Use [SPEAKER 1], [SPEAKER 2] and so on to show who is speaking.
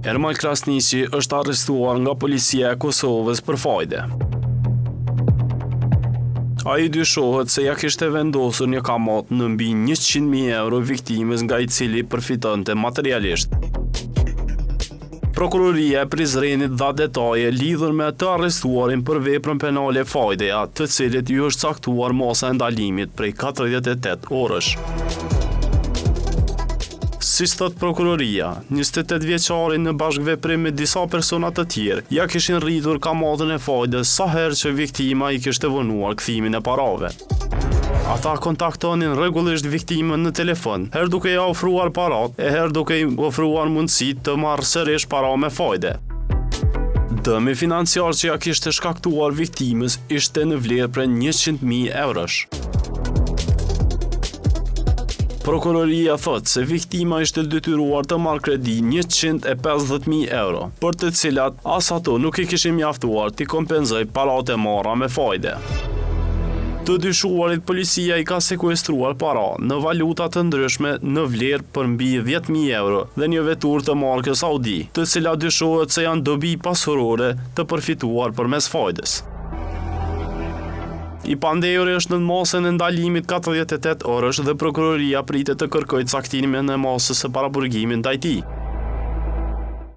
[SPEAKER 1] Ermal Krasniqi është arrestuar nga policia e Kosovës për fajde. Ai dyshohet se ja kishte vendosur një kamat në mbi 100.000 euro viktimës nga i cili përfitonte materialisht. Prokuroria e Prizrenit dha detaje lidhur me të arrestuarin për veprën penale fajdeja, të cilit ju është caktuar masa e ndalimit prej 48 orësh. Si thot prokuroria, 28 vjeçari në bashkëveprim me disa persona të tjerë ja kishin rritur kamatën e fajdes sa herë që viktima i kishte vonuar kthimin e parave. Ata kontaktonin rregullisht viktimën në telefon, herë duke ja ofruar parat, e herë duke i ofruar mundësi të marrë sërish para me fajde. Dëmi financiar që ja kishte shkaktuar viktimës ishte në vlerë prej 100.000 eurosh. Prokuroria thot se viktima ishte detyruar të marrë kredi 150.000 euro, për të cilat as ato nuk i kishin mjaftuar t'i kompenzoj parat e marra me fajde. Të dyshuarit policia i ka sekuestruar para në valuta të ndryshme në vlerë për mbi 10.000 euro dhe një vetur të markës Audi, të cilat dyshohet se janë dobi pasurore të përfituar përmes fajdes. I pandejuri është në masën e ndalimit 48 orësh dhe prokuroria pritet të kërkojë caktimin e masës së paraburgimit ndaj tij.